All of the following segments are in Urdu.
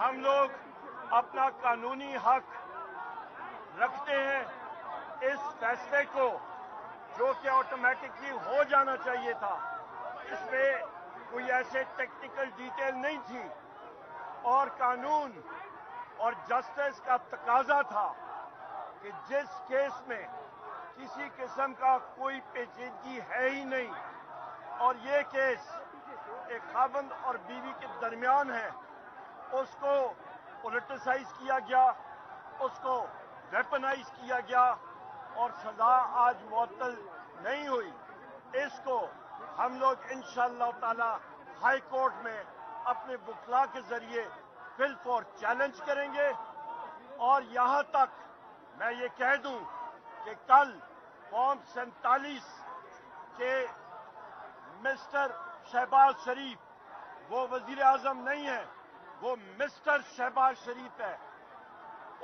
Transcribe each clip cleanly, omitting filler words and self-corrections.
ہم لوگ اپنا قانونی حق رکھتے ہیں اس فیصلے کو جو کہ آٹومیٹکلی ہو جانا چاہیے تھا. اس میں کوئی ایسے ٹیکنیکل ڈیٹیل نہیں تھی اور قانون اور جسٹس کا تقاضا تھا کہ جس کیس میں کسی قسم کا کوئی پیچیدگی ہے ہی نہیں اور یہ کیس ایک خاوند اور بیوی کے درمیان ہے اس کو پولیٹیسائز کیا گیا, اس کو ویپنائز کیا گیا اور سزا آج معطل نہیں ہوئی. اس کو ہم لوگ انشاءاللہ تعالی ہائی کورٹ میں اپنے وکلاء کے ذریعے بل فور چیلنج کریں گے. اور یہاں تک میں یہ کہہ دوں کہ کل فارم 47 کے مسٹر شہباز شریف وہ وزیر اعظم نہیں ہے, وہ مسٹر شہباز شریف ہے.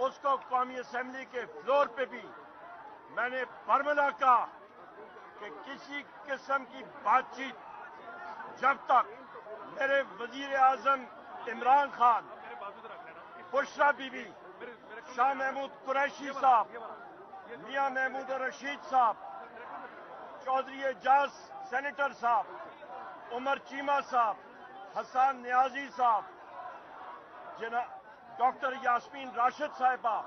اس کو قومی اسمبلی کے فلور پہ بھی میں نے فرمایا کہا کہ کسی قسم کی بات چیت جب تک میرے وزیر اعظم عمران خان, بشرا بی بی, شاہ محمود قریشی صاحب, میاں محمود رشید صاحب, چودھری اعجاز سینیٹر صاحب, عمر چیمہ صاحب, حسان نیازی صاحب, ڈاکٹر یاسمین راشد صاحبہ,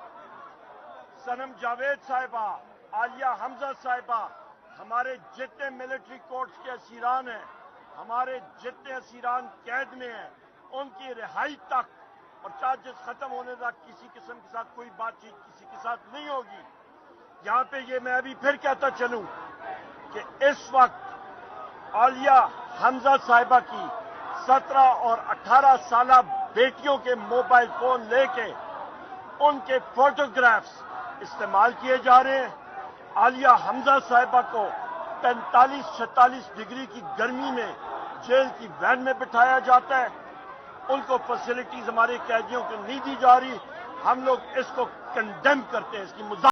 صنم جاوید صاحبہ, عالیہ حمزہ صاحبہ, ہمارے جتنے ملٹری کورٹس کے اسیران ہیں, ہمارے جتنے اسیران قید میں ہیں, ان کی رہائی تک اور چارجز ختم ہونے تک کسی قسم کے ساتھ کوئی بات چیت کسی کے ساتھ نہیں ہوگی. یہاں پہ یہ میں ابھی پھر کہتا چلوں کہ اس وقت عالیہ حمزہ صاحبہ کی 17 اور 18 سالہ بیٹیوں کے موبائل فون لے کے ان کے فوٹوگرافز استعمال کیے جا رہے ہیں. عالیہ حمزہ صاحبہ کو 45-46 ڈگری کی گرمی میں جیل کی وین میں بٹھایا جاتا ہے. ان کو فیسلٹیز ہمارے قیدیوں کو نہیں دی جا رہی. ہم لوگ اس کو کنڈیم کرتے ہیں, اس کی